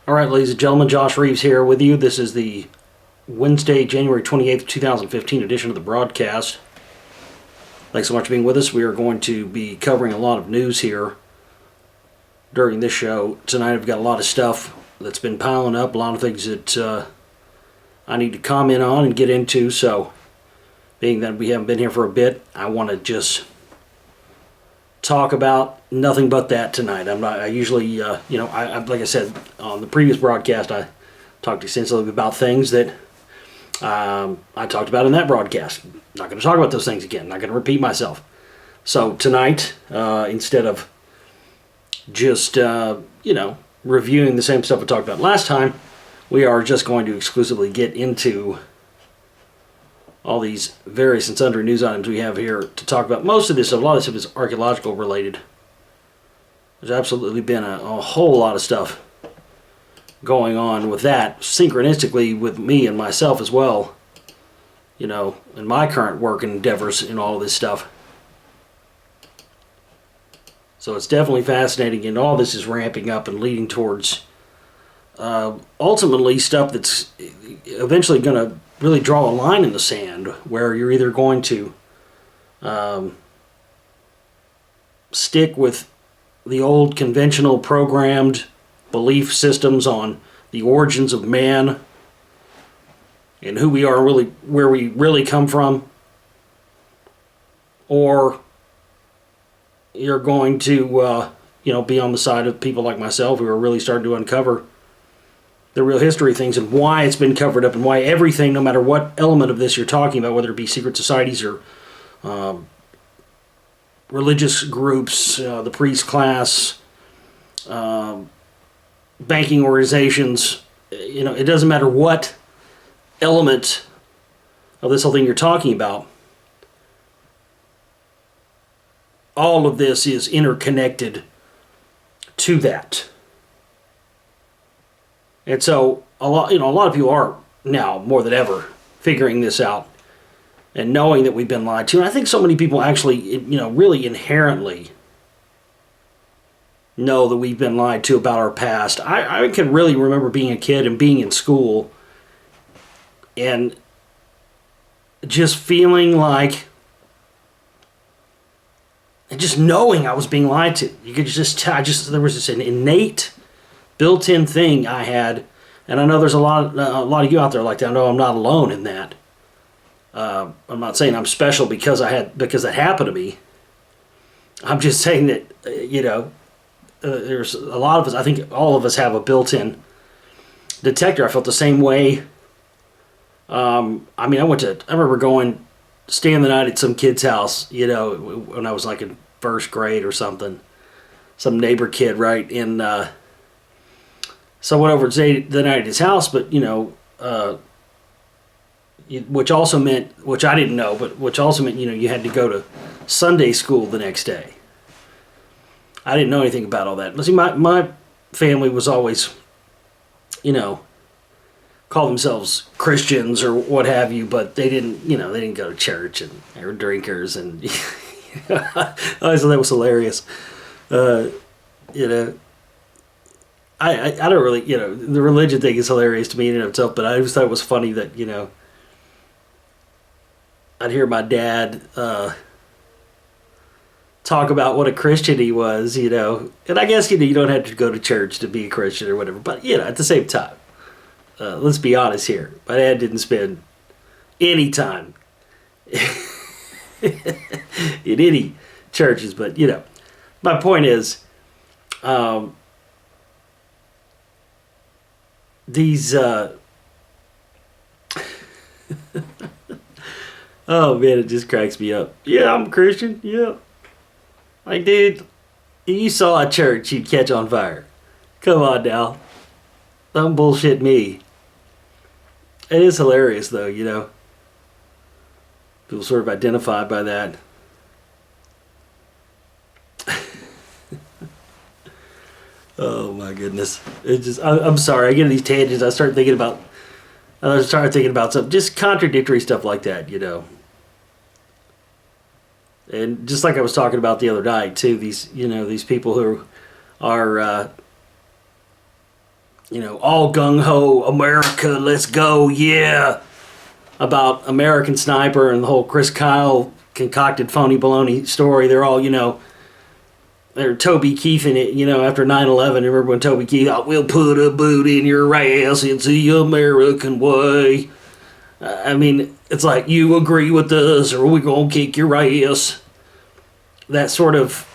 All right, ladies and gentlemen, Josh Reeves here with you. This is the Wednesday, January 28th, 2015 edition of the broadcast. Thanks so much for being with us. We are going to be covering a lot of news here during this show. Tonight I've got a lot of stuff that's been piling up, a lot of things that I need to comment on and get into. So, being that we haven't been here for a bit, I want to just talk about nothing but that tonight. I usually, like I said on the previous broadcast, I talked extensively about things that I talked about in that broadcast. Not going to talk about those things again. Not going to repeat myself. So tonight, instead of just reviewing the same stuff I talked about last time, we are just going to exclusively get into all these various and sundry news items we have here to talk about. Most of this, a lot of stuff is archaeological related. There's absolutely been a whole lot of stuff going on with that, synchronistically with me and myself as well, in my current work and endeavors in all of this stuff. So it's definitely fascinating, and all this is ramping up and leading towards ultimately stuff that's eventually going to really draw a line in the sand, where you're either going to stick with the old conventional programmed belief systems on the origins of man and who we are, really where we really come from, or you're going to be on the side of people like myself who are really starting to uncover the real history of things and why it's been covered up, and why everything, no matter what element of this you're talking about, whether it be secret societies or religious groups, the priest class, banking organizations, it doesn't matter what element of this whole thing you're talking about. All of this is interconnected to that. And so a lot of people are now more than ever figuring this out and knowing that we've been lied to. And I think so many people actually, really inherently know that we've been lied to about our past. I can really remember being a kid and being in school and just feeling like, and just knowing I was being lied to. You could just tell, there was this an innate built-in thing I had, and I know there's a lot of you out there like that. I know I'm not alone in that. I'm not saying I'm special because that happened to me. I'm just saying that there's a lot of us. I think all of us have a built-in detector. I felt the same way. I remember staying the night at some kid's house. When I was like in first grade or something. Some neighbor kid, right? And so I went over to stay the night at his house, but which also meant, which I didn't know, but which also meant you had to go to Sunday school the next day. I didn't know anything about all that. But see, my family was always, call themselves Christians or what have you, but they didn't go to church, and they were drinkers, and I always thought that was hilarious. I don't really, the religion thing is hilarious to me in and of itself, but I just thought it was funny that, I'd hear my dad talk about what a Christian he was, and I guess, you don't have to go to church to be a Christian or whatever, but, at the same time, let's be honest here. My dad didn't spend any time in any churches, but, my point is, these oh man, it just cracks me up. Yeah, I'm a Christian. Yeah, like, dude, if you saw a church, you'd catch on fire. Come on now, don't bullshit me. It is hilarious though, people sort of identify by that. Oh my goodness. I'm sorry, I get in these tangents. I start thinking about some just contradictory stuff like that, And just like I was talking about the other night too, these people who are all gung-ho, America, let's go, yeah, about American Sniper and the whole Chris Kyle concocted phony baloney story. They're all, they're Toby Keith in it, after 9/11. Remember when Toby Keith, we'll put a boot in your ass, it's the American way. It's like, you agree with us or we're going to kick your ass. That sort of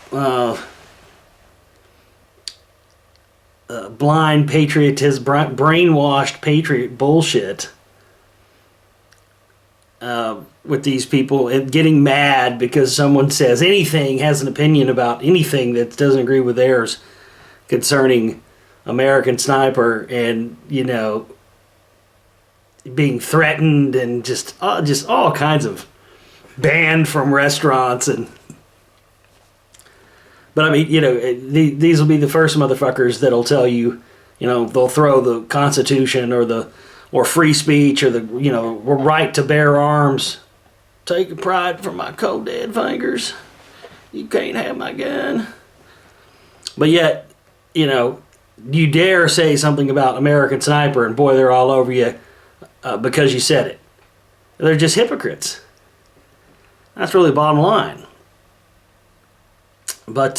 blind patriotism, brainwashed patriot bullshit with these people, and getting mad because someone says anything, has an opinion about anything that doesn't agree with theirs concerning American Sniper, and being threatened and just all kinds of banned from restaurants. But these will be the first motherfuckers that'll tell you, they'll throw the Constitution or free speech or the right to bear arms. Taking pride from my cold dead fingers. You can't have my gun. But yet, you dare say something about American Sniper, and boy, they're all over you because you said it. They're just hypocrites. That's really the bottom line. But,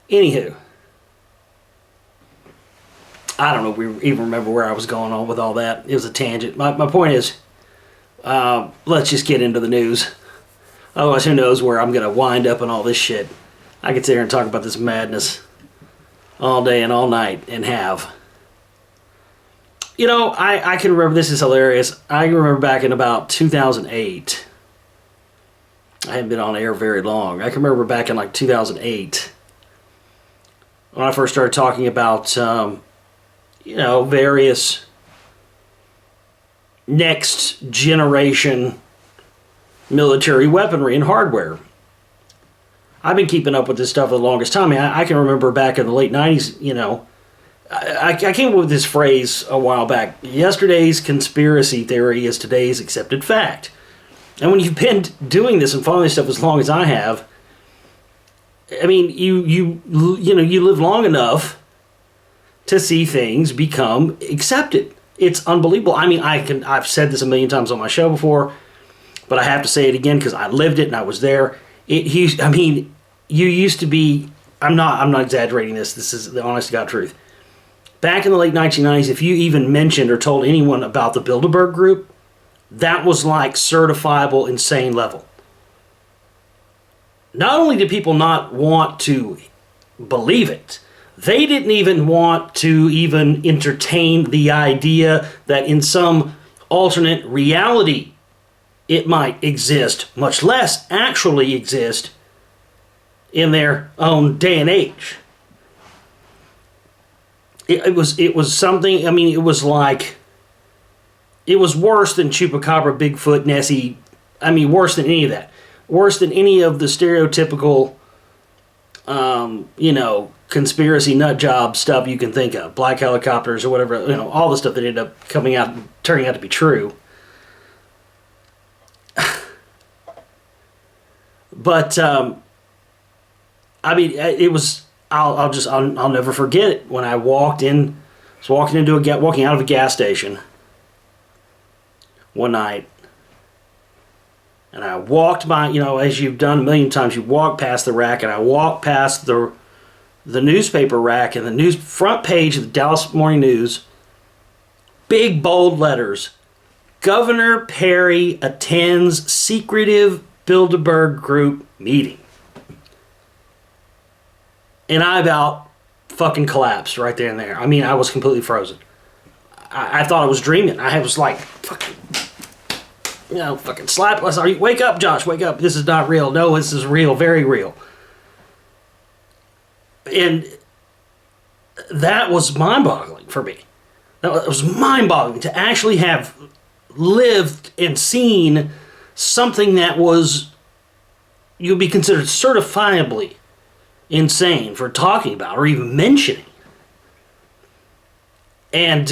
anywho, I don't know if we even remember where I was going on with all that. It was a tangent. My point is, let's just get into the news. Otherwise, who knows where I'm going to wind up in all this shit. I could sit here and talk about this madness all day and all night and have. I can remember, this is hilarious. I can remember back in about 2008. I haven't been on air very long. I can remember back in like 2008 when I first started talking about, various next generation military weaponry and hardware. I've been keeping up with this stuff for the longest time. I can remember back in the late 90s, I came up with this phrase a while back. Yesterday's conspiracy theory is today's accepted fact. And when you've been doing this and following this stuff as long as I have, you live long enough to see things become accepted. It's unbelievable. I've said this a million times on my show before, but I have to say it again because I lived it and I was there. You used to be. I'm not exaggerating this. This is the honest to God truth. Back in the late 1990s, if you even mentioned or told anyone about the Bilderberg Group, that was like certifiable insane level. Not only did people not want to believe it, they didn't even want to even entertain the idea that in some alternate reality it might exist, much less actually exist in their own day and age. It was something, it was like, it was worse than Chupacabra, Bigfoot, Nessie. Worse than any of that. Worse than any of the stereotypical, conspiracy nut job stuff you can think of. Black helicopters or whatever, all the stuff that ended up turning out to be true. But, it was, I'll never forget it. When I walking out of a gas station one night, and I walked by, as you've done a million times, you walk past the rack, and I walked past the newspaper rack, and the news front page of the Dallas Morning News, big bold letters, Governor Perry attends secretive Bilderberg Group meeting. And I about fucking collapsed right there and there. I was completely frozen. I thought I was dreaming. I was like, fucking slap. I said, wake up, Josh, wake up. This is not real. No, this is real, very real. And that was mind-boggling for me. That was mind-boggling to actually have lived and seen something that was, you'd be considered certifiably insane for talking about or even mentioning. And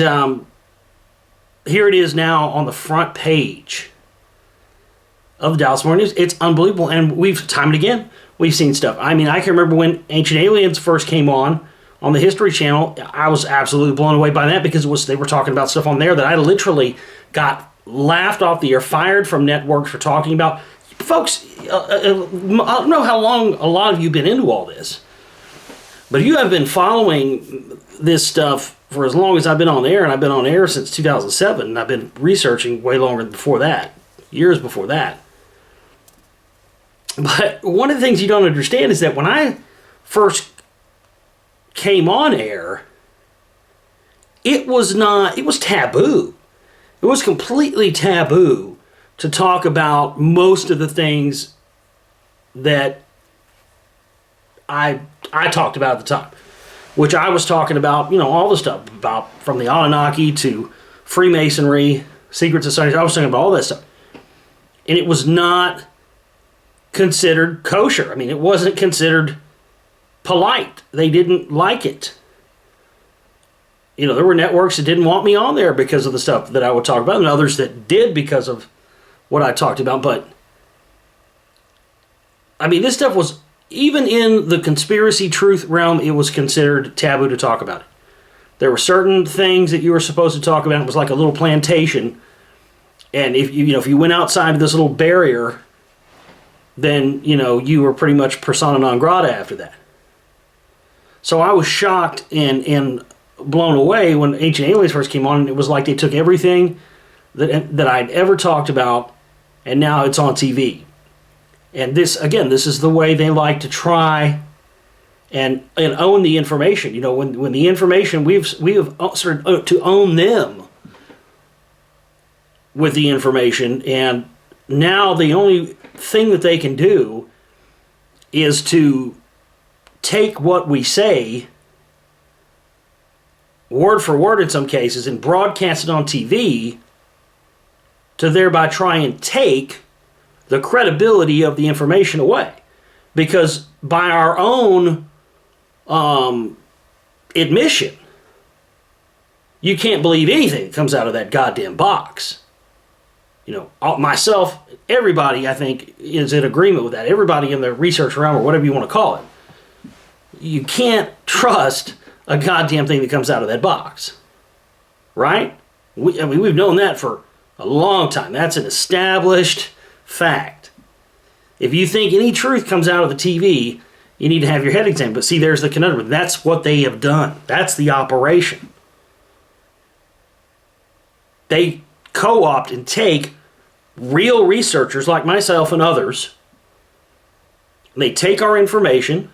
here it is now on the front page of the Dallas Morning News. It's unbelievable. And time and again, we've seen stuff. I can remember when Ancient Aliens first came on on the History Channel, I was absolutely blown away by that because they were talking about stuff on there that I literally got laughed off the air, fired from networks for talking about. Folks, I don't know how long a lot of you have been into all this, but you have been following this stuff for as long as I've been on air, and I've been on air since 2007, and I've been researching way longer before that, years before that. But one of the things you don't understand is that when I first came on air, it was taboo. It was completely taboo to talk about most of the things that I talked about at the time, which I was talking about, all the stuff about from the Anunnaki to Freemasonry, secret societies. I was talking about all that stuff. And it was not considered kosher. I mean, it wasn't considered polite. They didn't like it. There were networks that didn't want me on there because of the stuff that I would talk about, and others that did because of what I talked about. But, I mean, this stuff was, even in the conspiracy truth realm, it was considered taboo to talk about it. There were certain things that you were supposed to talk about. It was like a little plantation. And if you went outside of this little barrier, then, you were pretty much persona non grata after that. So I was shocked and blown away when Ancient Aliens first came on, and it was like they took everything that I'd ever talked about, and now it's on TV. And this is the way they like to try and own the information. When the information, we have started to own them with the information, and now the only thing that they can do is to take what we say, word for word in some cases, and broadcast it on TV to thereby try and take the credibility of the information away. Because by our own admission, you can't believe anything that comes out of that goddamn box. Myself, everybody, I think, is in agreement with that. Everybody in the research realm, or whatever you want to call it. You can't trust a goddamn thing that comes out of that box. Right? We've known that for a long time. That's an established fact. If you think any truth comes out of the TV, you need to have your head examined. But see, there's the conundrum. That's what they have done. That's the operation. They co-opt and take real researchers like myself and others. They take our information,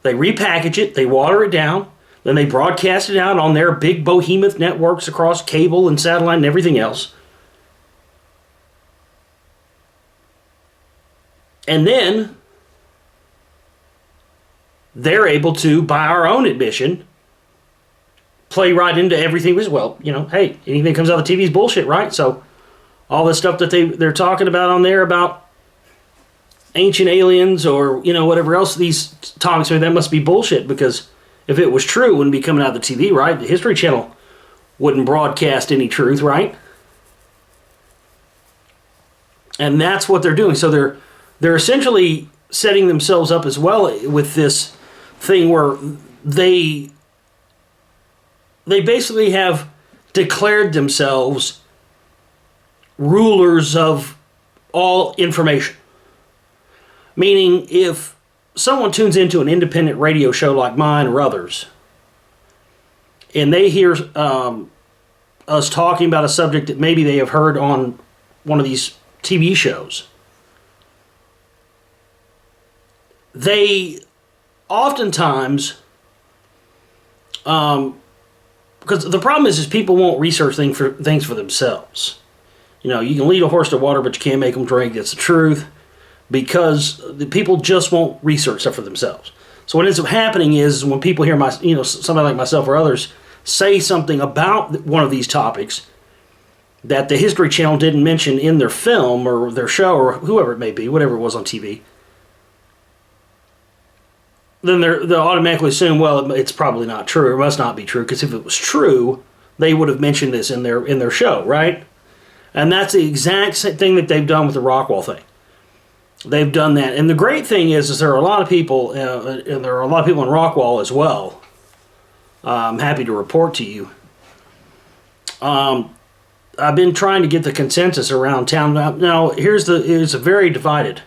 they repackage it, they water it down, then they broadcast it out on their big behemoth networks across cable and satellite and everything else. And then they're able to, by our own admission, play right into everything as well. Hey, anything that comes out of the TV is bullshit, right? So all this stuff that they're talking about on there about ancient aliens or, whatever else these topics are, that must be bullshit, because if it was true, it wouldn't be coming out of the TV, right? The History Channel wouldn't broadcast any truth, right? And that's what they're doing. So they're essentially setting themselves up as well with this thing where they basically have declared themselves rulers of all information. Meaning, if someone tunes into an independent radio show like mine or others, and they hear us talking about a subject that maybe they have heard on one of these TV shows, they oftentimes, because the problem is people won't research things for themselves. You can lead a horse to water, but you can't make them drink. That's the truth. Because the people just won't research stuff for themselves. So what ends up happening is when people hear somebody like myself or others say something about one of these topics that the History Channel didn't mention in their film or their show or whoever it may be, whatever it was on TV, then they'll automatically assume, well, it's probably not true, or it must not be true, because if it was true, they would have mentioned this in their show, right? And that's the exact same thing that they've done with the Rockwell thing. they've done that. And the great thing is there are a lot of people, and there are a lot of people in Rockwall as well. I'm happy to report to you. I've been trying to get the consensus around town. Now, it's very divided.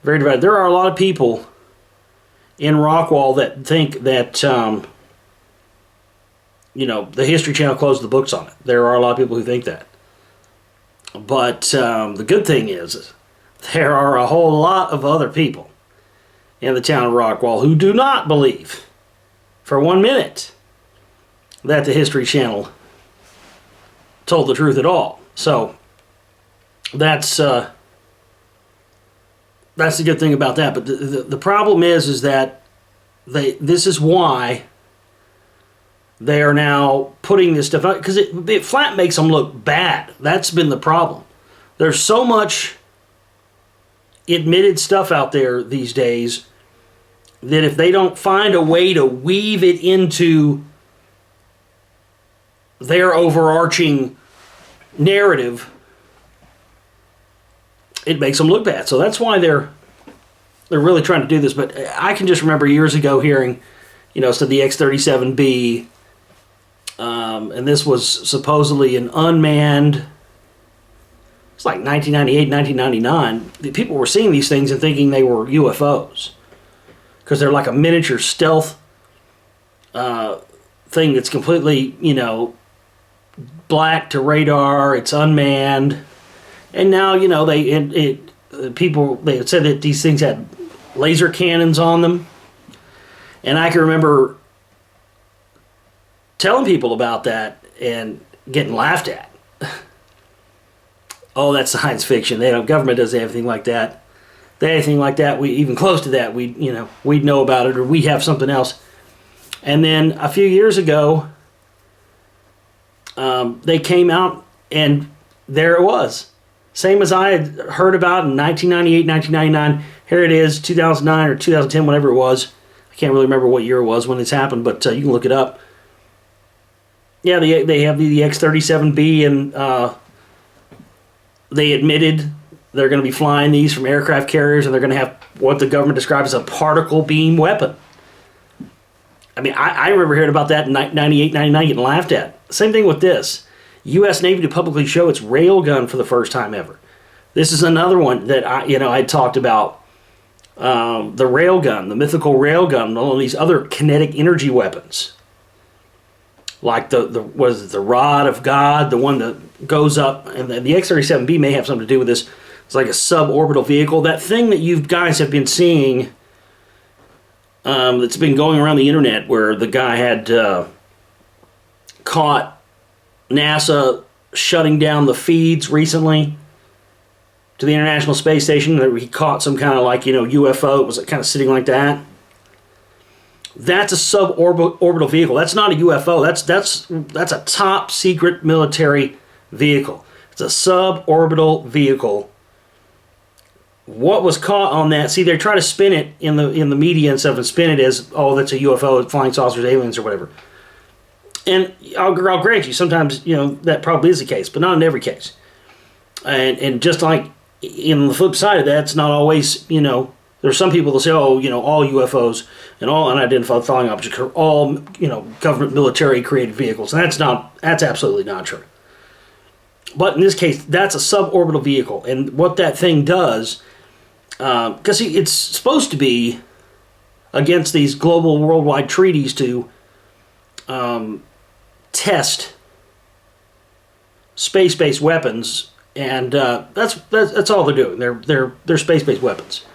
Very divided. There are a lot of people in Rockwall that think that, the History Channel closed the books on it. There are a lot of people who think that. But the good thing is there are a whole lot of other people in the town of Rockwall who do not believe for 1 minute that the History Channel told the truth at all. So that's the good thing about that. But the problem is that this is why they are now putting this stuff out, because it flat makes them look bad. That's been the problem. There's so much admitted stuff out there these days that if they don't find a way to weave it into their overarching narrative, it makes them look bad. So that's why they're really trying to do this. But I can just remember years ago hearing, so the X-37B, and this was supposedly an unmanned, it's like 1998, 1999. People were seeing these things and thinking they were UFOs because they're like a miniature stealth thing that's completely, black to radar. It's unmanned, and now people had said that these things had laser cannons on them, and I can remember telling people about that and getting laughed at. Oh, that's science fiction. Government doesn't have anything like that. If they had anything like that, we even close to that, we'd know about it, or we have something else. And then a few years ago, they came out, and there it was. Same as I had heard about in 1998, 1999. Here it is, 2009 or 2010, whatever it was. I can't really remember what year it was when this happened, but you can look it up. Yeah, they have the X-37B, and they admitted they're going to be flying these from aircraft carriers, and they're going to have what the government describes as a particle beam weapon. I mean, I remember hearing about that in 98, 99, getting laughed at. Same thing with this. U.S. Navy to publicly show its railgun for the first time ever. This is another one that I talked about. The railgun, the mythical railgun, all of these other kinetic energy weapons. Like the rod of God, the one that goes up, and the X-37B may have something to do with this. It's like a suborbital vehicle. That thing that you guys have been seeing, that's been going around the internet, where the guy had caught NASA shutting down the feeds recently to the International Space Station. He caught some kind of UFO. It was kind of sitting like that. That's a suborbital vehicle. That's not a UFO. That's a top secret military vehicle. It's a suborbital vehicle. What was caught on that? See, they try to spin it in the media and stuff, and spin it as, oh, that's a UFO, flying saucers, aliens, or whatever. And I'll grant you, sometimes that probably is the case, but not in every case. And just like in the flip side of that, it's not always There's some people that say, oh, all UFOs and all unidentified flying objects are all, government military created vehicles. And that's absolutely not true. But in this case, that's a suborbital vehicle. And what that thing does, because it's supposed to be against these global worldwide treaties to test space-based weapons, and that's all they're doing. They're space-based weapons.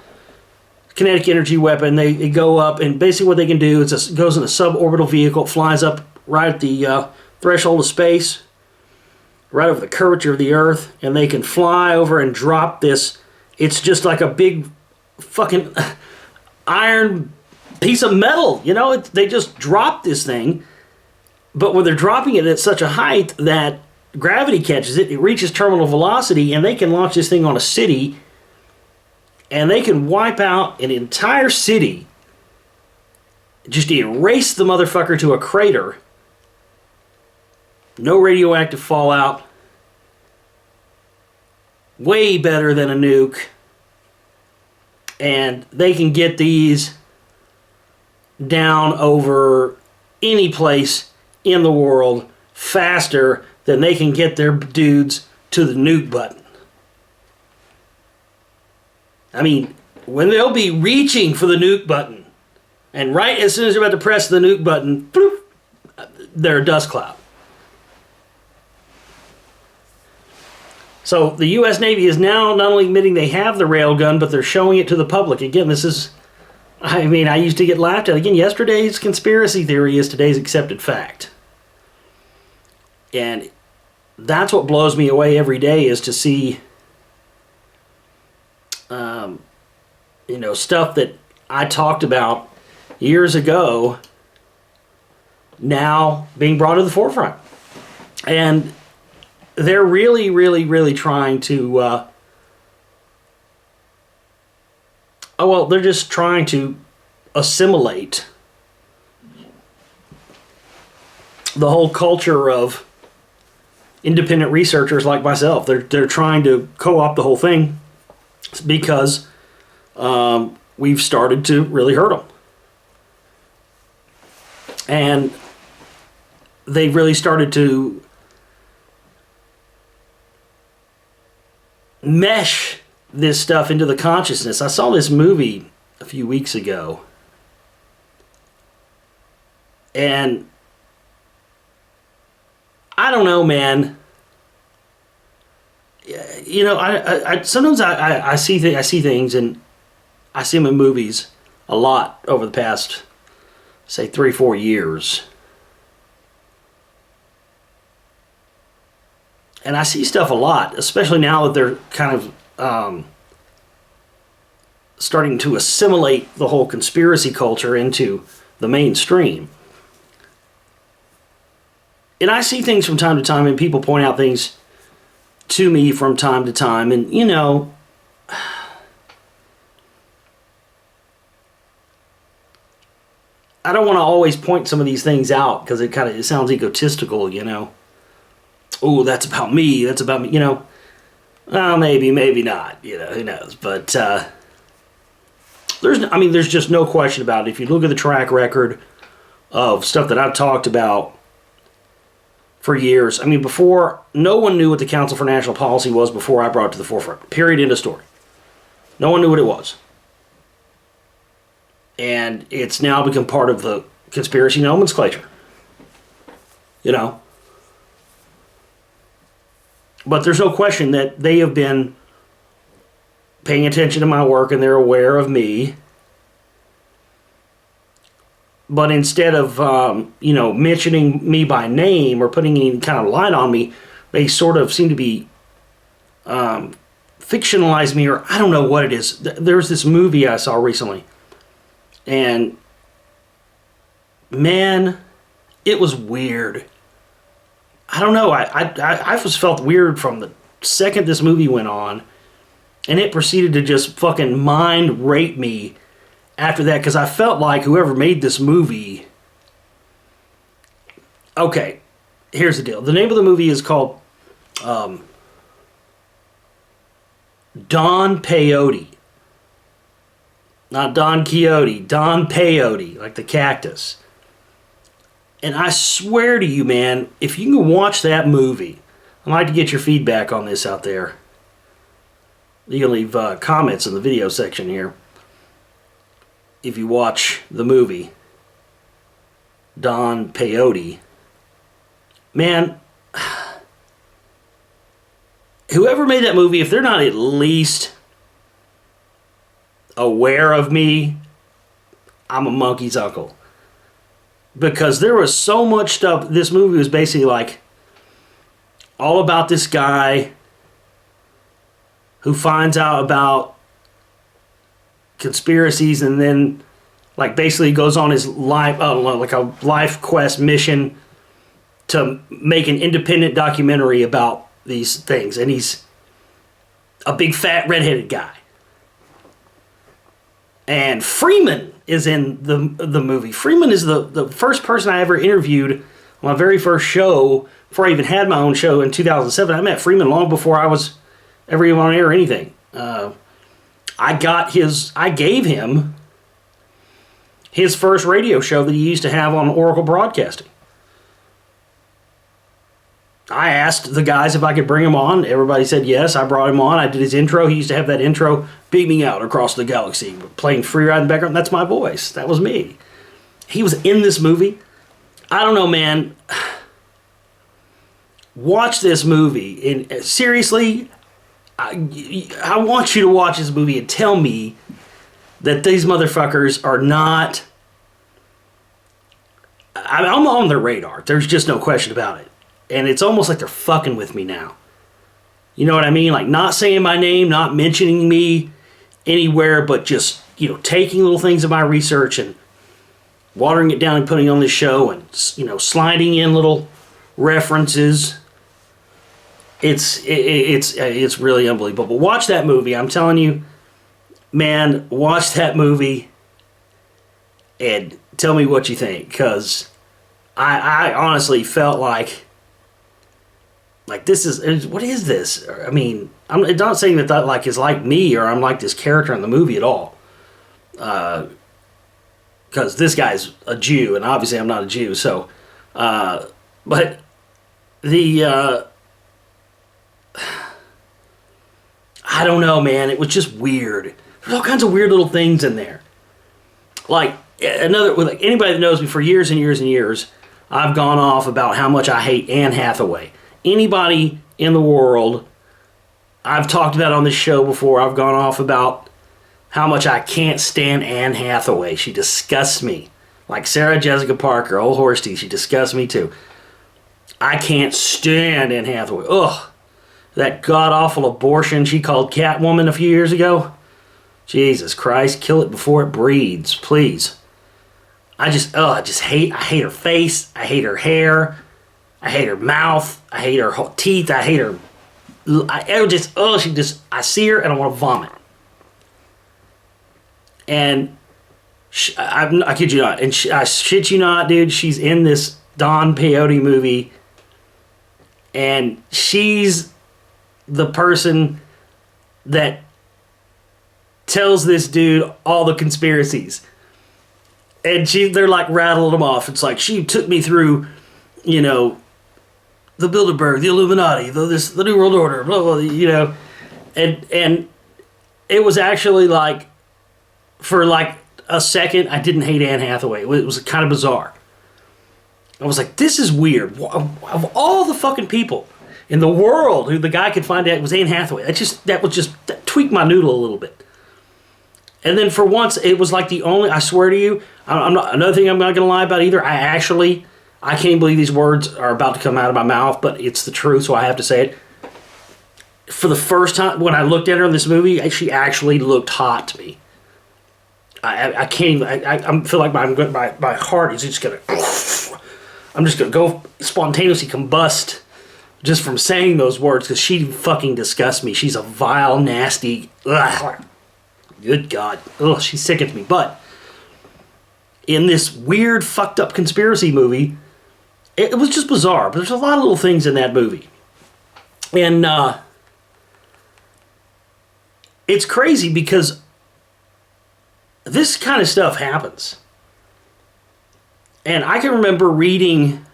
Kinetic energy weapon. They go up, and basically what they can do is it goes in a suborbital vehicle, flies up right at the threshold of space, right over the curvature of the Earth, and they can fly over and drop this. It's just like a big fucking iron piece of metal. They just drop this thing, but when they're dropping it at such a height that gravity catches it, it reaches terminal velocity, and they can launch this thing on a city. And they can wipe out an entire city, just erase the motherfucker to a crater. No radioactive fallout. Way better than a nuke. And they can get these down over any place in the world faster than they can get their dudes to the nuke button. I mean, when they'll be reaching for the nuke button, and right as soon as they're about to press the nuke button, bloop, they're a dust cloud. So the U.S. Navy is now not only admitting they have the railgun, but they're showing it to the public. Again, this is, I mean, I used to get laughed at. Again, yesterday's conspiracy theory is today's accepted fact. And that's what blows me away every day, is to see, stuff that I talked about years ago now being brought to the forefront. And they're really, really, really trying to, they're just trying to assimilate the whole culture of independent researchers like myself. They're trying to co-opt the whole thing because we've started to really hurt them. And they've really started to mesh this stuff into the consciousness. I saw this movie a few weeks ago, and I don't know, man. I sometimes I see things, and I see them in movies a lot over the past, say, 3-4 years. And I see stuff a lot, especially now that they're kind of starting to assimilate the whole conspiracy culture into the mainstream. And I see things from time to time, and people point out things to me from time to time, and I don't want to always point some of these things out because it sounds egotistical, Oh, that's about me. That's about me. Well, maybe not. Who knows? But there's just no question about it. If you look at the track record of stuff that I've talked about for years, before, no one knew what the Council for National Policy was before I brought it to the forefront. Period. End of story. No one knew what it was. And it's now become part of the conspiracy nomenclature. But there's no question that they have been paying attention to my work, and they're aware of me. But instead of, mentioning me by name or putting any kind of light on me, they sort of seem to be fictionalize me, or I don't know what it is. There's this movie I saw recently, and man, it was weird. I don't know. I just felt weird from the second this movie went on, and it proceeded to just fucking mind rape me after that, because I felt like whoever made this movie... Okay, here's the deal. The name of the movie is called Don Peyote. Not Don Quixote, Don Peyote, like the cactus. And I swear to you, man, if you can watch that movie, I'd like to get your feedback on this out there. You can leave comments in the video section here. If you watch the movie, Don Peyote, man, whoever made that movie, if they're not at least aware of me, I'm a monkey's uncle. Because there was so much stuff. This movie was basically like all about this guy who finds out about conspiracies, and then like basically goes on his life, like a life quest mission to make an independent documentary about these things. And he's a big fat redheaded guy. And Freeman is in the movie. Freeman is the first person I ever interviewed on my very first show, before I even had my own show in 2007. I met Freeman long before I was ever even on air or anything. I gave him his first radio show that he used to have on Oracle Broadcasting. I asked the guys if I could bring him on. Everybody said yes. I brought him on. I did his intro. He used to have that intro beaming out across the galaxy, playing Free Ride in the background. That's my voice. That was me. He was in this movie. I don't know, man. Watch this movie. And seriously, I want you to watch this movie and tell me that these motherfuckers are not... I'm on their radar. There's just no question about it. And it's almost like they're fucking with me now. You know what I mean? Like not saying my name, not mentioning me anywhere, but just, taking little things of my research and watering it down and putting on this show and, sliding in little references. It's really unbelievable. But watch that movie. I'm telling you, man, watch that movie and tell me what you think. Because I honestly felt like this is, what is this? I mean, I'm not saying that like is like me or I'm like this character in the movie at all. Because this guy's a Jew and obviously I'm not a Jew. So, but the, I don't know, man. It was just weird. There's all kinds of weird little things in there. Like anybody that knows me for years and years and years, I've gone off about how much I hate Anne Hathaway. Anybody in the world, I've talked about on this show before, I've gone off about how much I can't stand Anne Hathaway. She disgusts me. Like Sarah Jessica Parker, old horsey, she disgusts me too. I can't stand Anne Hathaway. Ugh. That god-awful abortion she called Catwoman a few years ago. Jesus Christ, kill it before it breeds, please. I hate her face. I hate her hair. I hate her mouth. I hate her teeth. I hate her. I see her and I want to vomit. And I kid you not. And I shit you not, dude. She's in this Don Peyote movie. And she's the person that tells this dude all the conspiracies. And they're like rattling them off. It's like, she took me through, the Bilderberg, the Illuminati, the New World Order, blah, blah, And it was actually like, for like a second, I didn't hate Anne Hathaway. It was kind of bizarre. I was like, this is weird. Of all the fucking people in the world who the guy could find out was Anne Hathaway, that tweaked my noodle a little bit. And then for once, it was like the only, I swear to you, another thing I'm not going to lie about either, I can't believe these words are about to come out of my mouth, but it's the truth, so I have to say it. For the first time, when I looked at her in this movie, she actually looked hot to me. I can't even, I feel like my heart is just going to, I'm just going to go spontaneously combust just from saying those words, because she fucking disgusts me. She's a vile, nasty, good God. Ugh, she sickens me. But in this weird, fucked up conspiracy movie, it was just bizarre. But there's a lot of little things in that movie. And it's crazy because this kind of stuff happens. And I can remember reading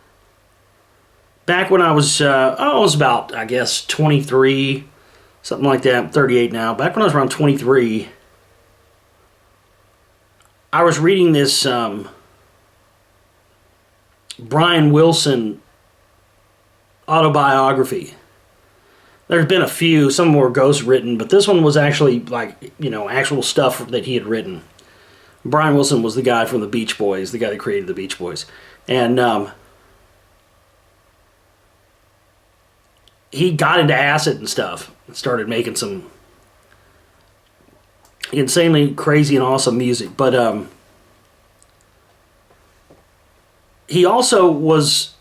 back when I was about, I guess, 23, something like that. I'm 38 now. Back when I was around 23, I was reading this Brian Wilson autobiography. There's been a few, some were ghost written, but this one was actually like, actual stuff that he had written. Brian Wilson was the guy from the Beach Boys, the guy that created the Beach Boys. And he got into acid and stuff and started making some insanely crazy and awesome music. But he also was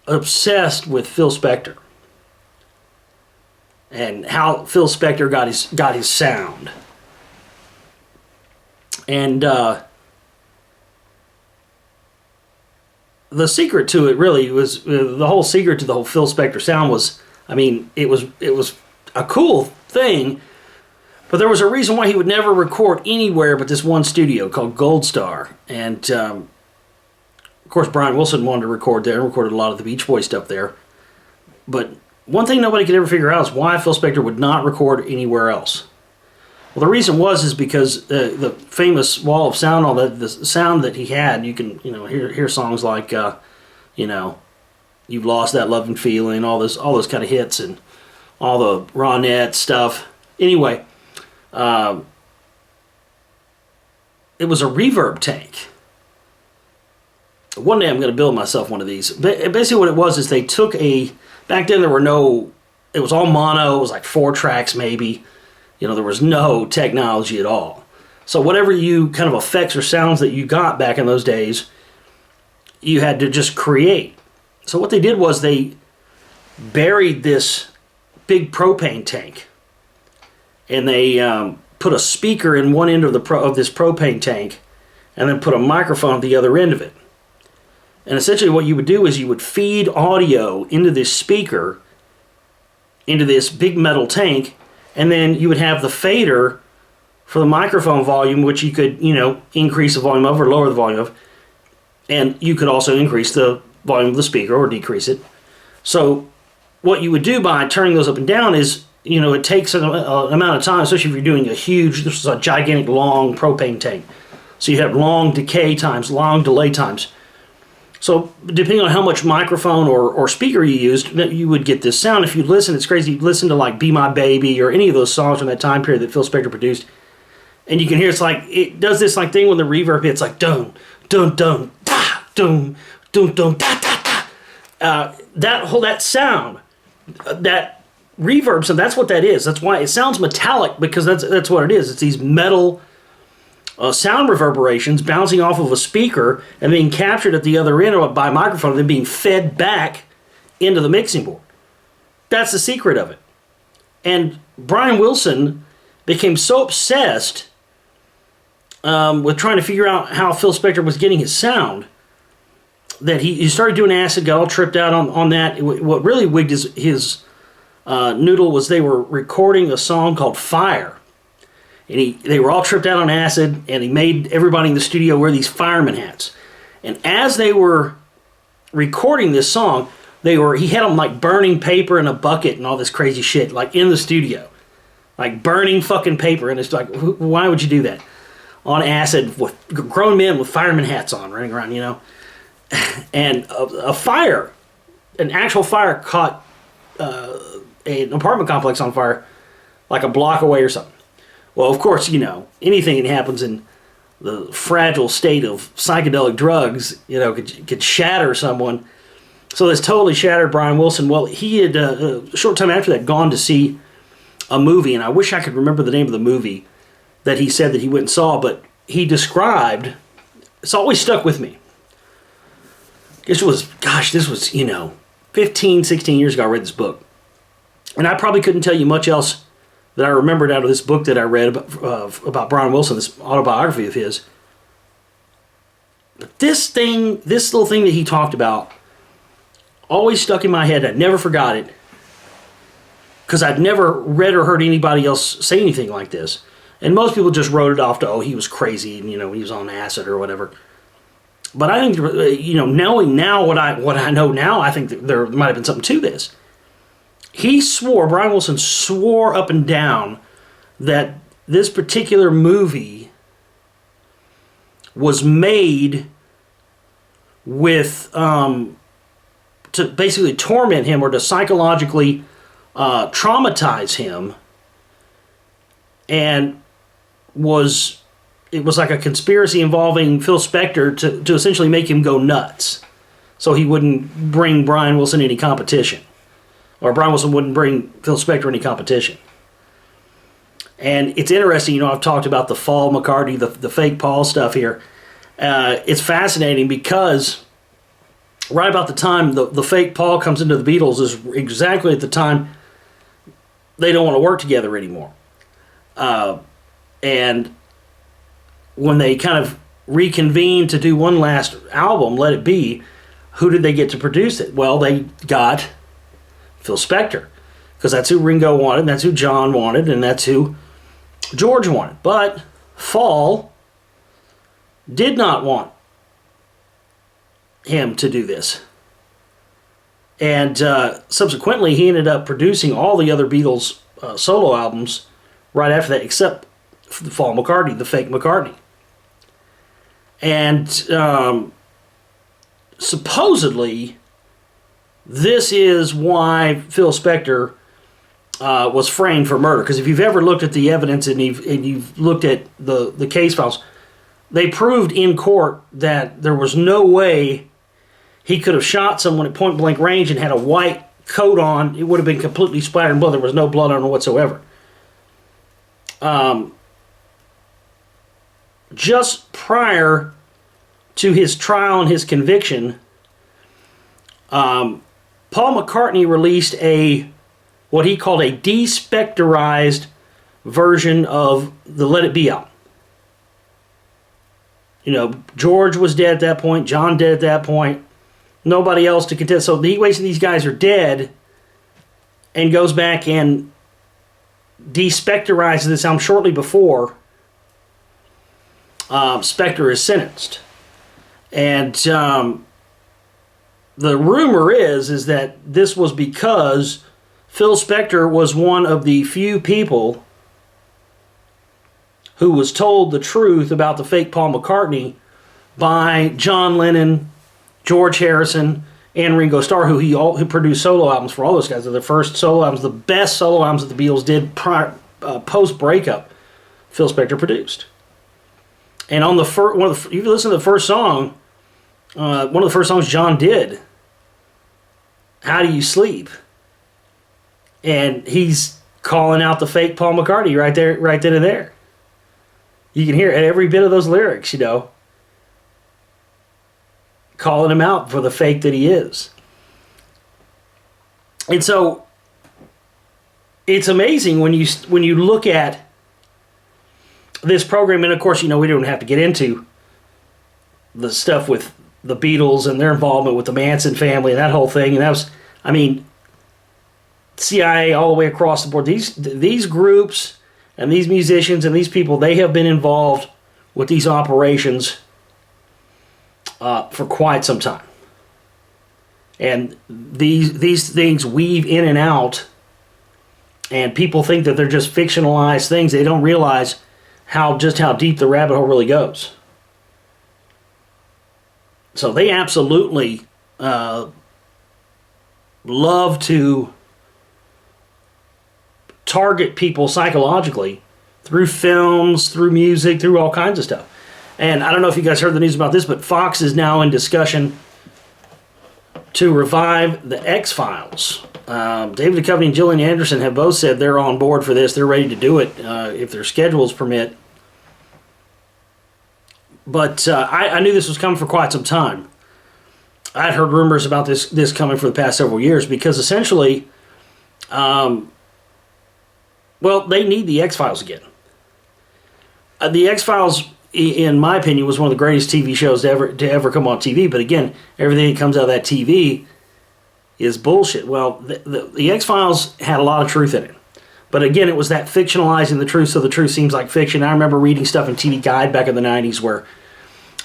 obsessed with Phil Spector and how Phil Spector got his sound. And the secret to it really was, the whole secret to the whole Phil Spector sound was, it was a cool thing, But there was a reason why he would never record anywhere but this one studio called Gold Star. And, of course, Brian Wilson wanted to record there and recorded a lot of the Beach Boys stuff there. But one thing nobody could ever figure out is why Phil Spector would not record anywhere else. Well, the reason is because the famous wall of sound, all that, the sound that he had, you can hear songs like, You've Lost That Loving Feeling, all those kind of hits, and all the Ronette stuff. Anyway, it was a reverb tank. One day I'm going to build myself one of these. Basically what it was is they took back then it was all mono, it was like 4 tracks maybe. There was no technology at all. So whatever kind of effects or sounds that you got back in those days, you had to just create. So what they did was they buried this big propane tank, and they put a speaker in one end of this propane tank, and then put a microphone at the other end of it. And essentially what you would do is you would feed audio into this speaker, into this big metal tank, and then you would have the fader for the microphone volume, which you could, increase the volume of or lower the volume of. And you could also increase the volume of the speaker or decrease it. So what you would do by turning those up and down is, it takes an amount of time, especially if you're doing this is a gigantic long propane tank. So you have long decay times, long delay times. So depending on how much microphone or speaker you used, you would get this sound. If you listen, it's crazy. You listen to like Be My Baby or any of those songs from that time period that Phil Spector produced, and you can hear it does this thing when the reverb hits, like dun dun dun da dun dun dun da da da. That sound, that reverb sound, that's what that is. That's why it sounds metallic, because that's what it is. It's these metal sound reverberations bouncing off of a speaker and being captured at the other end by a microphone and then being fed back into the mixing board. That's the secret of it. And Brian Wilson became so obsessed with trying to figure out how Phil Spector was getting his sound that he started doing acid, got all tripped out on that. What really wigged his noodle was they were recording a song called Fire. And they were all tripped out on acid, and he made everybody in the studio wear these fireman hats. And as they were recording this song, he had them like burning paper in a bucket and all this crazy shit, like in the studio. Like burning fucking paper, and it's like, why would you do that? On acid, with grown men with fireman hats on, running around, And an actual fire caught an apartment complex on fire like a block away or something. Well, of course, anything that happens in the fragile state of psychedelic drugs, could shatter someone. So this totally shattered Brian Wilson. Well, he had, a short time after that, gone to see a movie, and I wish I could remember the name of the movie that he said that he went and saw, but he described, it's always stuck with me. This was 15, 16 years ago I read this book. And I probably couldn't tell you much else that I remembered out of this book that I read about Brian Wilson, this autobiography of his. But this little thing that he talked about, always stuck in my head. I never forgot it, because I'd never read or heard anybody else say anything like this. And most people just wrote it off to, he was crazy, and he was on acid or whatever. But I think, knowing now what I know now, I think that there might have been something to this. Brian Wilson swore up and down that this particular movie was made with, to basically torment him or to psychologically traumatize him, and it was like a conspiracy involving Phil Spector to essentially make him go nuts, so he wouldn't bring Brian Wilson any competition. Or Brian Wilson wouldn't bring Phil Spector any competition. And it's interesting, I've talked about the Fall McCartney, the fake Paul stuff here. It's fascinating because right about the time the fake Paul comes into the Beatles is exactly at the time they don't want to work together anymore. And when they kind of reconvened to do one last album, Let It Be, who did they get to produce it? Well, they got Phil Spector, because that's who Ringo wanted, and that's who John wanted, and that's who George wanted. But Fall did not want him to do this. And subsequently, he ended up producing all the other Beatles solo albums right after that, except the Fall McCartney, the fake McCartney. And supposedly, this is why Phil Spector was framed for murder. Because if you've ever looked at the evidence and you've looked at the case files, they proved in court that there was no way he could have shot someone at point blank range and had a white coat on. It would have been completely splattered in blood. There was no blood on it whatsoever. Just prior to his trial and his conviction, Paul McCartney released what he called a despectorized version of the Let It Be album. You know, George was dead at that point, John dead at that point, nobody else to contest. So he waits till these guys are dead and goes back and despectorizes this album shortly before Spector is sentenced. And the rumor is that this was because Phil Spector was one of the few people who was told the truth about the fake Paul McCartney by John Lennon, George Harrison, and Ringo Starr, who produced solo albums for all those guys. They're the first solo albums, the best solo albums that the Beatles did post-breakup, Phil Spector produced. And on the if you listen to the first song, one of the first songs John did, How Do You Sleep? And he's calling out the fake Paul McCartney right then and there. You can hear every bit of those lyrics, you know, calling him out for the fake that he is. And so it's amazing when you look at this program, and of course, you know, we don't have to get into the stuff with the Beatles and their involvement with the Manson family and that whole thing. And that was, I mean, CIA all the way across the board. These groups and these musicians and these people, they have been involved with these operations for quite some time. And these things weave in and out, and people think that they're just fictionalized things. They don't realize how deep the rabbit hole really goes. So they absolutely love to target people psychologically through films, through music, through all kinds of stuff. And I don't know if you guys heard the news about this, but Fox is now in discussion to revive the X-Files. David Duchovny and Gillian Anderson have both said they're on board for this. They're ready to do it if their schedules permit. But I knew this was coming for quite some time. I'd heard rumors about this coming for the past several years because essentially, they need the X-Files again. The X-Files, in my opinion, was one of the greatest TV shows to ever come on TV. But again, everything that comes out of that TV is bullshit. Well, the X-Files had a lot of truth in it. But again, it was that fictionalizing the truth, so the truth seems like fiction. I remember reading stuff in TV Guide back in the 90s where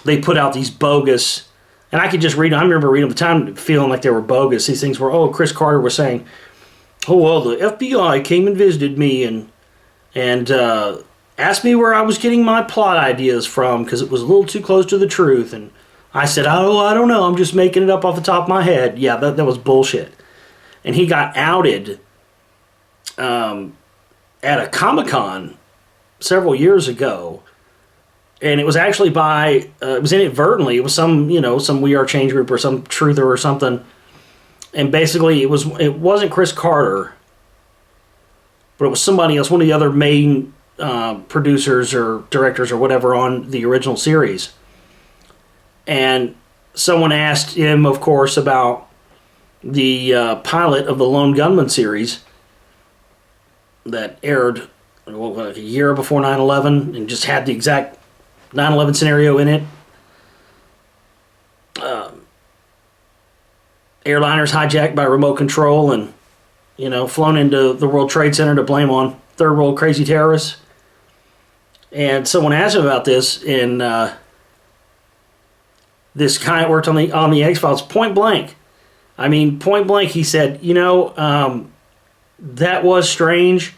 they put out these bogus, and I could just read them. I remember reading them at the time feeling like they were bogus. These things were, Chris Carter was saying, the FBI came and visited me and asked me where I was getting my plot ideas from because it was a little too close to the truth. And I said, I don't know. I'm just making it up off the top of my head. Yeah, that was bullshit. And he got outed at a Comic-Con several years ago. And it was actually it was inadvertently. It was some We Are Change group or some truther or something. And basically, it wasn't Chris Carter, but it was somebody else, one of the other main producers or directors or whatever on the original series. And someone asked him, of course, about the pilot of the Lone Gunman series that aired like a year before 9/11 and just had the exact 9/11 scenario in it. Airliners hijacked by remote control and, flown into the World Trade Center to blame on third world crazy terrorists. And someone asked him about this, and this guy worked on the X-Files point blank. I mean, point blank, he said, that was strange,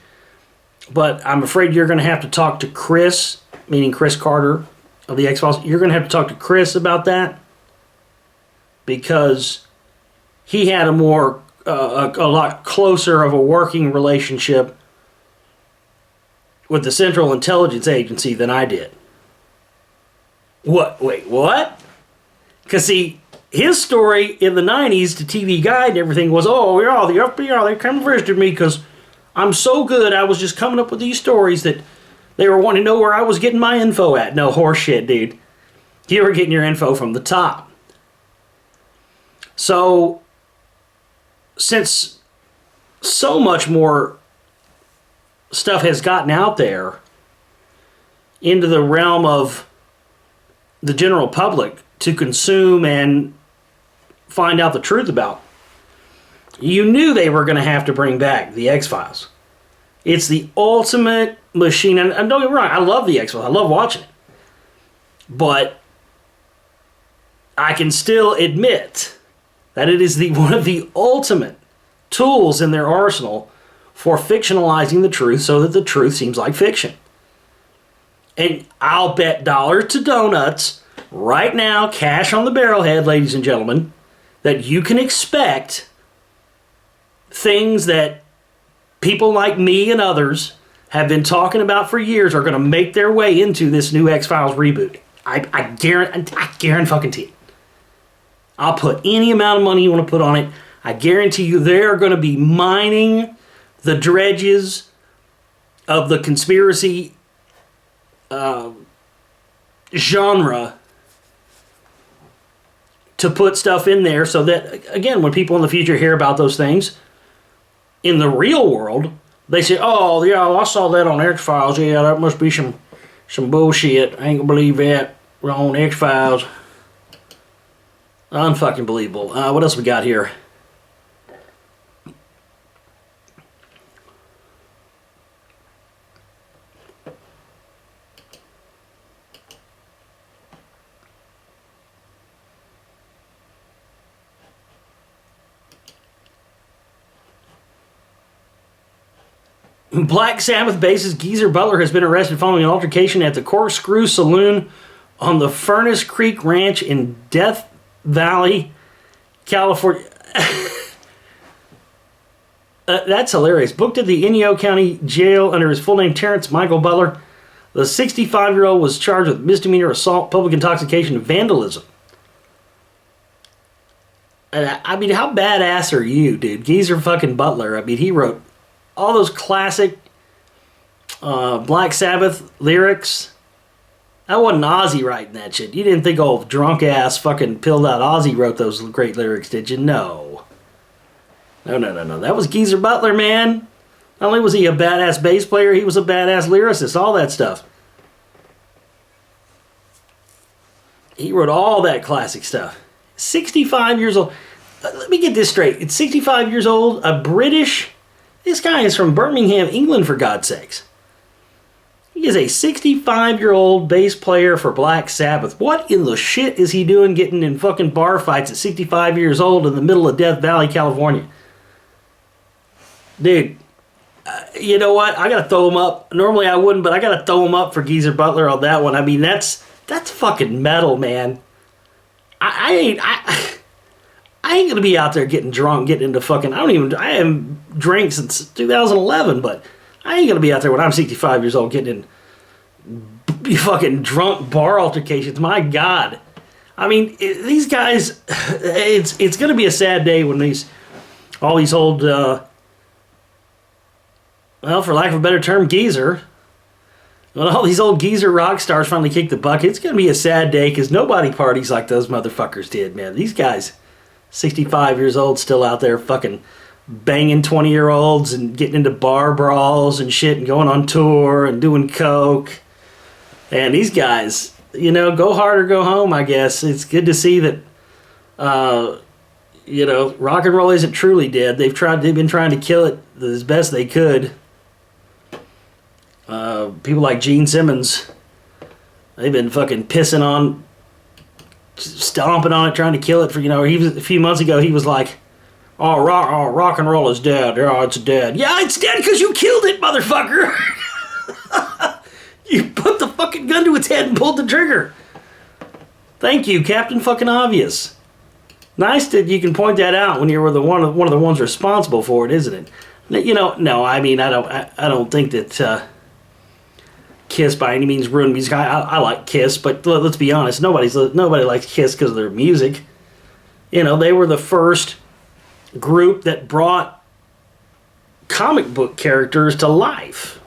but I'm afraid you're going to have to talk to Chris, meaning Chris Carter of the X-Files. You're going to have to talk to Chris about that, because he had a lot closer of a working relationship with the Central Intelligence Agency than I did. What? Wait, what? Because, see, his story in the 90s, the TV Guide and everything was, oh, yeah, the FBI, they came and visited me because I'm so good, I was just coming up with these stories that they were wanting to know where I was getting my info at. No, horseshit, dude. You were getting your info from the top. So, since so much more stuff has gotten out there into the realm of the general public to consume and find out the truth about, you knew they were going to have to bring back the X-Files. It's the ultimate machine, and don't get me wrong, I love the X-Files, I love watching it, but I can still admit that it is one of the ultimate tools in their arsenal for fictionalizing the truth so that the truth seems like fiction. And I'll bet dollars to donuts right now, cash on the barrelhead, ladies and gentlemen, that you can expect things that people like me and others have been talking about for years are going to make their way into this new X-Files reboot. I guarantee fucking it. I'll put any amount of money you want to put on it. I guarantee you they're going to be mining the dredges of the conspiracy genre to put stuff in there so that, again, when people in the future hear about those things, in the real world, they say, oh, yeah, I saw that on X-Files. Yeah, that must be some bullshit. I ain't gonna believe that. We're on X-Files. Unfucking believable. What else we got here? Black Sabbath bassist Geezer Butler has been arrested following an altercation at the Corkscrew Saloon on the Furnace Creek Ranch in Death Valley, California. That's hilarious. Booked at the Inyo County Jail under his full name, Terrence Michael Butler, the 65-year-old was charged with misdemeanor assault, public intoxication, and vandalism. I mean, how badass are you, dude? Geezer fucking Butler. I mean, he wrote all those classic Black Sabbath lyrics. That wasn't Ozzy writing that shit. You didn't think old drunk ass fucking pilled out Ozzy wrote those great lyrics, did you? No. No. That was Geezer Butler, man. Not only was he a badass bass player, he was a badass lyricist, all that stuff. He wrote all that classic stuff. 65 years old. Let me get this straight. It's 65 years old, a British. This guy is from Birmingham, England, for God's sakes. He is a 65-year-old bass player for Black Sabbath. What in the shit is he doing getting in fucking bar fights at 65 years old in the middle of Death Valley, California? Dude, you know what? I gotta throw him up. Normally I wouldn't, but I gotta throw him up for Geezer Butler on that one. I mean, that's fucking metal, man. I ain't gonna be out there getting drunk, getting into fucking. I haven't drank since 2011, but I ain't gonna be out there when I'm 65 years old getting in fucking drunk bar altercations. My God, I mean, these guys. It's gonna be a sad day when all these old, well, for lack of a better term, geezer. When all these old geezer rock stars finally kick the bucket, it's gonna be a sad day because nobody parties like those motherfuckers did, man. These guys, 65 years old, still out there fucking banging 20-year-olds and getting into bar brawls and shit and going on tour and doing coke. And these guys, go hard or go home, I guess. It's good to see that, rock and roll isn't truly dead. They've been trying to kill it as best they could. People like Gene Simmons, they've been fucking pissing on, stomping on it, trying to kill it. For he was a few months ago. He was like, "Oh, rock and roll is dead. Oh, it's dead. Yeah, it's dead because you killed it, motherfucker. You put the fucking gun to its head and pulled the trigger. Thank you, Captain Fucking Obvious. Nice that you can point that out when you were one of the ones responsible for it, isn't it? No, I mean, I don't think that Kiss by any means ruined music. I like Kiss, but let's be honest, nobody likes Kiss because of their music. They were the first group that brought comic book characters to life.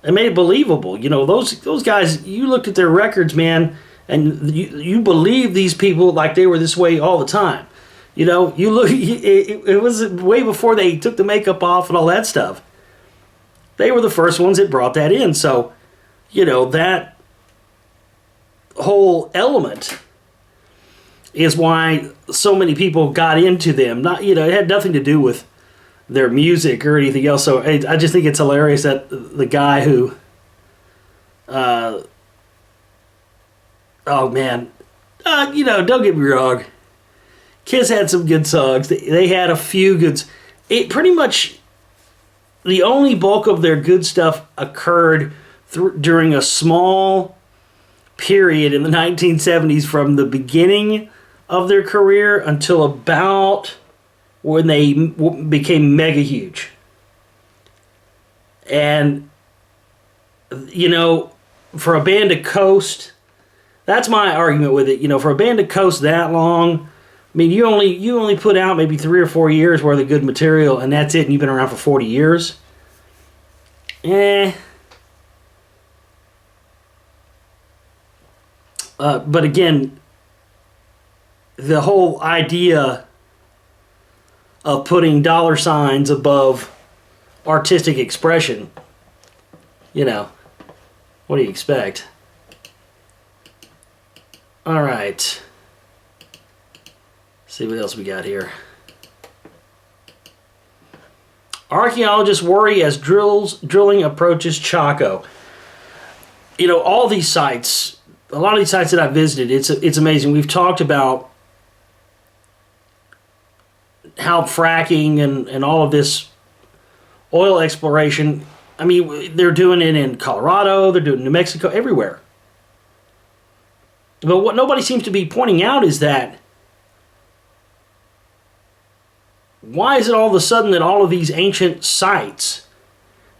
They made it believable. Those guys, you looked at their records, man, and you believe these people like they were this way all the time. You look, it was way before they took the makeup off and all that stuff. They were the first ones that brought that in. So, that whole element is why so many people got into them. It had nothing to do with their music or anything else. So I just think it's hilarious that the guy who, oh man, don't get me wrong, Kiss had some good songs. They had a few good. It pretty much, the only bulk of their good stuff occurred during a small period in the 1970s, from the beginning of their career until about when they became mega huge. And, for a band to coast, that's my argument with it. For a band to coast that long, I mean, you only put out maybe 3 or 4 years worth of good material, and that's it, and you've been around for 40 years. But again, the whole idea of putting dollar signs above artistic expression, what do you expect? All right. See what else we got here. Archaeologists worry as drilling approaches Chaco. All these sites, a lot of these sites that I've visited, it's amazing. We've talked about how fracking and all of this oil exploration, I mean, they're doing it in Colorado, they're doing it in New Mexico, everywhere. But what nobody seems to be pointing out is that, why is it all of a sudden that all of these ancient sites,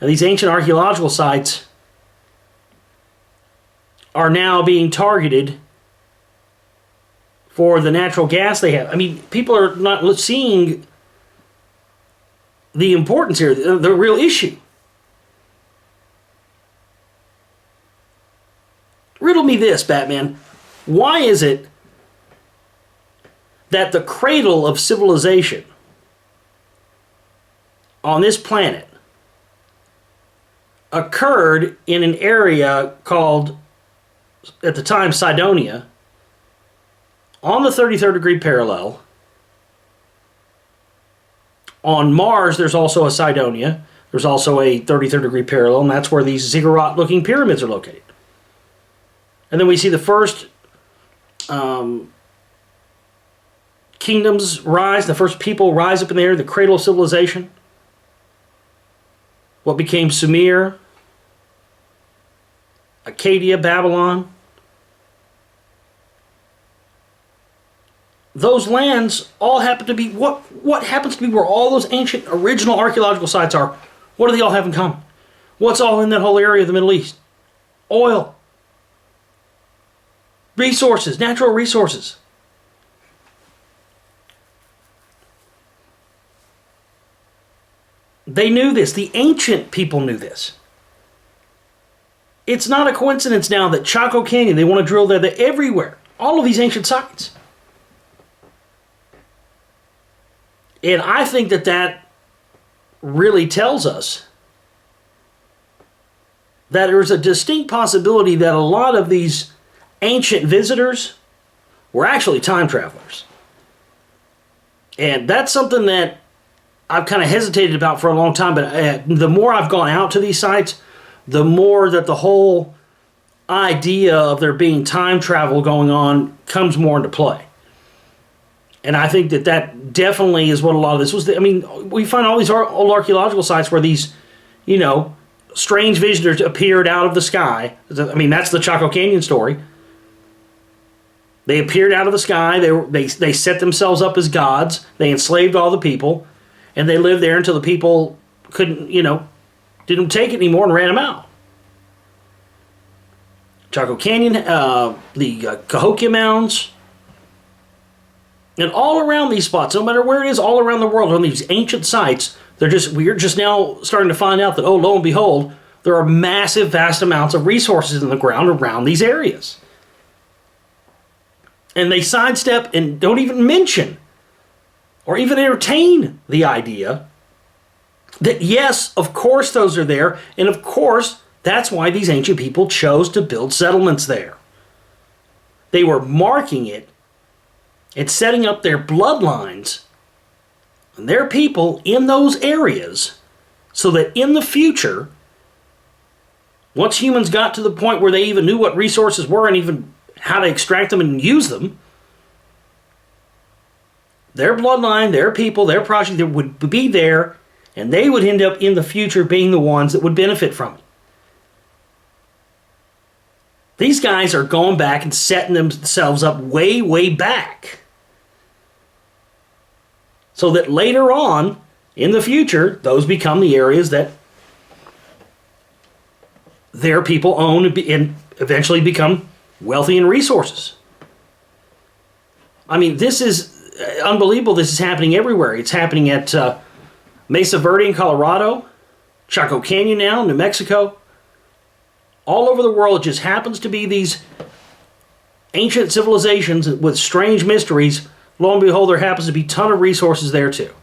and these ancient archaeological sites, are now being targeted for the natural gas they have? I mean, people are not seeing the importance here, the real issue. Riddle me this, Batman. Why is it that the cradle of civilization on this planet occurred in an area called, at the time, Cydonia, on the 33rd degree parallel? On Mars, there's also a Cydonia. There's also a 33rd degree parallel, and that's where these ziggurat-looking pyramids are located. And then we see the first kingdoms rise, the first people rise up in the air, the cradle of civilization. What became Sumer, Acadia, Babylon. Those lands all happen to be, what happens to be where all those ancient original archaeological sites are? What do they all have in common? What's all in that whole area of the Middle East? Oil. Resources, natural resources. They knew this. The ancient people knew this. It's not a coincidence now that Chaco Canyon, they want to drill there. They're everywhere. All of these ancient sites. And I think that really tells us that there's a distinct possibility that a lot of these ancient visitors were actually time travelers. And that's something that I've kind of hesitated about for a long time, but the more I've gone out to these sites, the more that the whole idea of there being time travel going on comes more into play. And I think that definitely is what a lot of this was. I mean, we find all these old archaeological sites where these, strange visitors appeared out of the sky. I mean, that's the Chaco Canyon story. They appeared out of the sky. They set themselves up as gods. They enslaved all the people, and they lived there until the people couldn't, didn't take it anymore and ran them out. Chaco Canyon, the Cahokia Mounds, and all around these spots, no matter where it is, all around the world, on these ancient sites, we're just now starting to find out that, oh, lo and behold, there are massive, vast amounts of resources in the ground around these areas. And they sidestep and don't even mention or even entertain the idea that, yes, of course those are there, and of course that's why these ancient people chose to build settlements there. They were marking it and setting up their bloodlines and their people in those areas so that in the future, once humans got to the point where they even knew what resources were and even how to extract them and use them, their bloodline, their people, their project that would be there, and they would end up in the future being the ones that would benefit from it. These guys are going back and setting themselves up way, way back, so that later on, in the future, those become the areas that their people own and eventually become wealthy in resources. I mean, this is unbelievable. This is happening everywhere. It's happening at Mesa Verde in Colorado, Chaco Canyon now, New Mexico. All over the world, it just happens to be these ancient civilizations with strange mysteries. Lo and behold, there happens to be a ton of resources there too.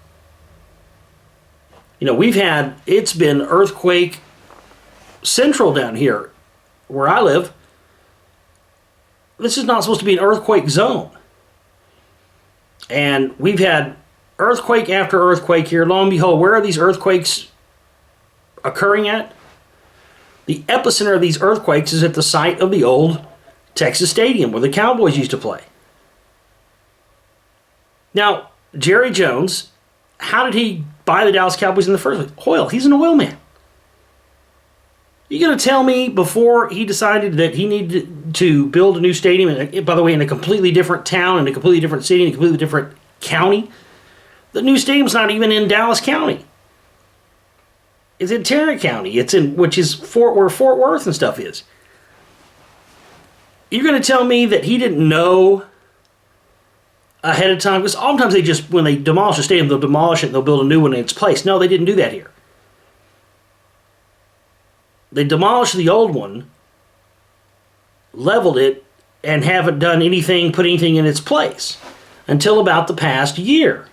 It's been earthquake central down here where I live. This is not supposed to be an earthquake zone. And we've had earthquake after earthquake here. Lo and behold, where are these earthquakes occurring at? The epicenter of these earthquakes is at the site of the old Texas Stadium where the Cowboys used to play. Now, Jerry Jones, how did he buy the Dallas Cowboys in the first place? Oil. He's an oil man. You going to tell me before he decided that he needed to build a new stadium, by the way, in a completely different town, in a completely different city, in a completely different county? The new stadium's not even in Dallas County. It's in Tarrant County, which is where Fort Worth and stuff is. You're going to tell me that he didn't know ahead of time? Because oftentimes when they demolish a stadium, they'll demolish it and they'll build a new one in its place. No, they didn't do that here. They demolished the old one, leveled it, and haven't done anything, put anything in its place until about the past year.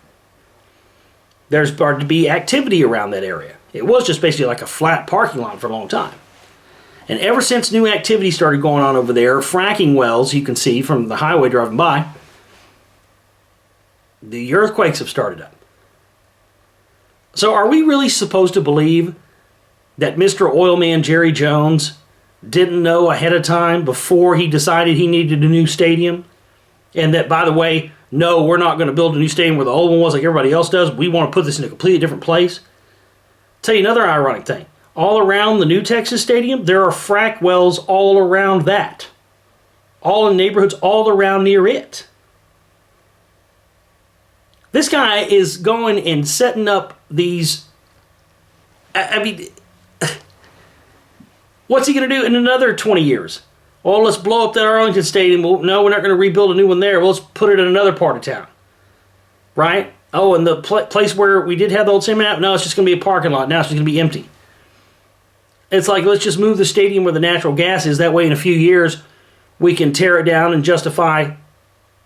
There's started to be activity around that area. It was just basically like a flat parking lot for a long time. And ever since new activity started going on over there, fracking wells, you can see from the highway driving by, the earthquakes have started up. So are we really supposed to believe that Mr. Oilman Jerry Jones didn't know ahead of time before he decided he needed a new stadium? And that, by the way, no, we're not going to build a new stadium where the old one was like everybody else does. We want to put this in a completely different place. Tell you another ironic thing. All around the new Texas Stadium, there are frack wells all around that. All in neighborhoods all around near it. This guy is going and setting up these... I mean, what's he going to do in another 20 years? Well, let's blow up that Arlington Stadium. Well, no, we're not going to rebuild a new one there. Well, let's put it in another part of town. Right? Oh, and the place where we did have the old stadium, no, it's just going to be a parking lot. Now it's just going to be empty. It's like, let's just move the stadium where the natural gas is. That way, in a few years, we can tear it down and justify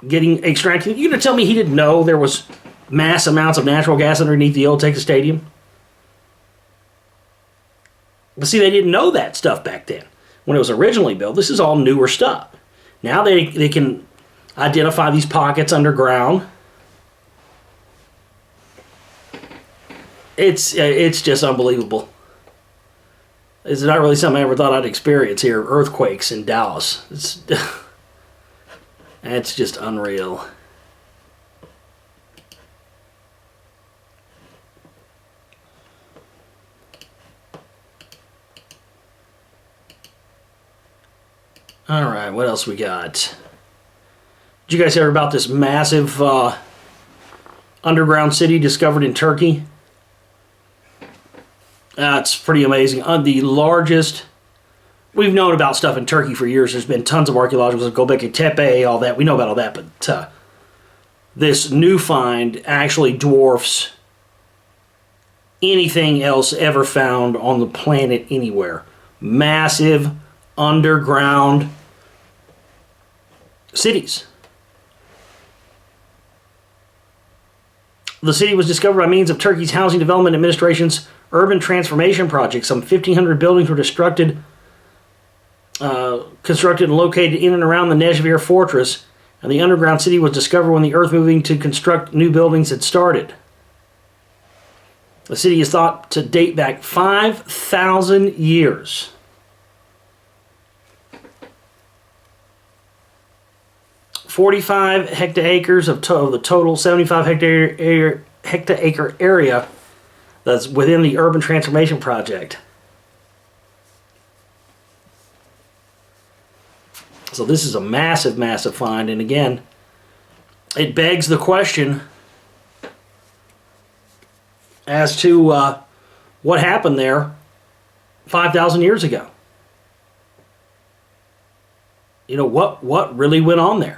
getting extracted. You're going to tell me he didn't know there was mass amounts of natural gas underneath the old Texas Stadium? But see, they didn't know that stuff back then. When it was originally built, this is all newer stuff. Now they can identify these pockets underground. It's just unbelievable. It's not really something I ever thought I'd experience here. Earthquakes in Dallas. It's just unreal. All right, what else we got? Did you guys hear about this massive underground city discovered in Turkey? It's pretty amazing. The largest... We've known about stuff in Turkey for years. There's been tons of archaeological, Göbekli Tepe, all that. We know about all that, but this new find actually dwarfs anything else ever found on the planet anywhere. Massive underground cities. The city was discovered by means of Turkey's Housing Development Administration's Urban Transformation Project. Some 1,500 buildings were constructed and located in and around the Nezhevir Fortress, and the underground city was discovered when the earth moving to construct new buildings had started. The city is thought to date back 5,000 years. .45 hectares of the total 75 hectare area that's within the Urban Transformation Project. So this is a massive, massive find, and again, it begs the question as to what happened there 5,000 years ago. You know, what really went on there?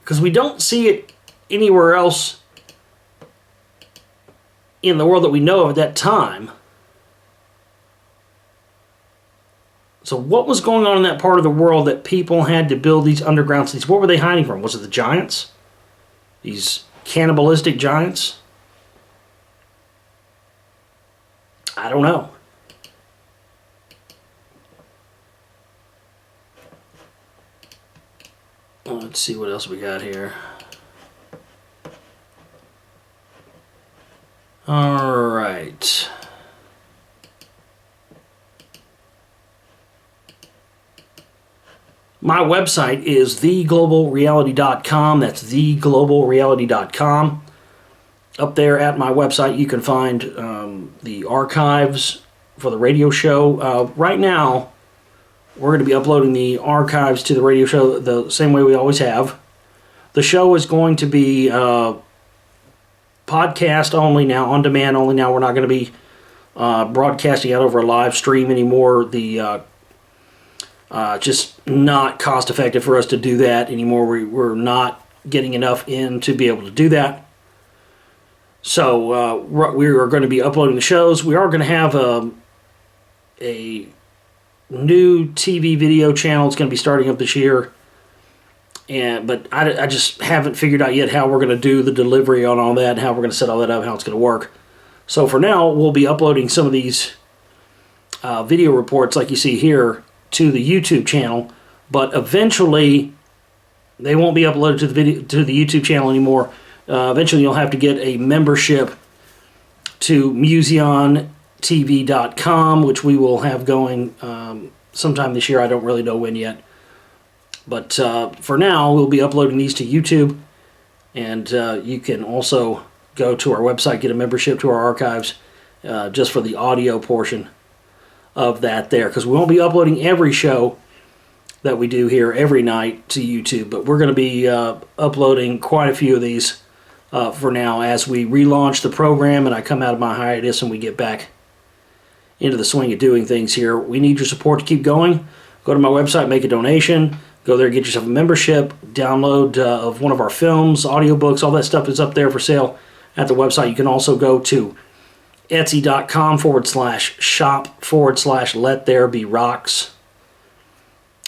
Because we don't see it anywhere else in the world that we know of at that time. So what was going on in that part of the world that people had to build these underground cities? What were they hiding from? Was it the giants? These cannibalistic giants? I don't know. Let's see what else we got here. All right. My website is theglobalreality.com. That's theglobalreality.com. Up there at my website, you can find the archives for the radio show. Right now, we're going to be uploading the archives to the radio show the same way we always have. The show is going to be podcast only now, on demand only now. We're not going to be broadcasting out over a live stream anymore. Just not cost effective for us to do that anymore. We're not getting enough in to be able to do that. So we are going to be uploading the shows. We are going to have a new TV video channel. It's going to be starting up this year. But I just haven't figured out yet how we're going to do the delivery on all that, how we're going to set all that up, how it's going to work. So for now, we'll be uploading some of these video reports like you see here to the YouTube channel, but eventually they won't be uploaded to the YouTube channel anymore. Eventually you'll have to get a membership to museontv.com, which we will have going sometime this year. I don't really know when yet. But for now, we'll be uploading these to YouTube, and you can also go to our website, get a membership to our archives, just for the audio portion of that there, because we won't be uploading every show that we do here every night to YouTube, but we're going to be uploading quite a few of these for now as we relaunch the program and I come out of my hiatus and we get back into the swing of doing things here. We need your support to keep going. Go to my website, make a donation, go there, get yourself a membership, download of one of our films, audiobooks, all that stuff is up there for sale at the website. You can also go to etsy.com/shop/Let There Be Rocks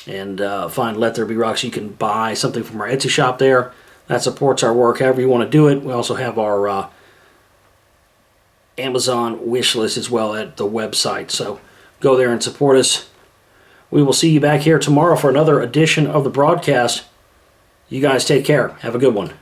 and find Let There Be Rocks. You can buy something from our Etsy shop there. That supports our work however you want to do it. We also have our Amazon wish list as well at the website. So go there and support us. We will see you back here tomorrow for another edition of the broadcast. You guys take care. Have a good one.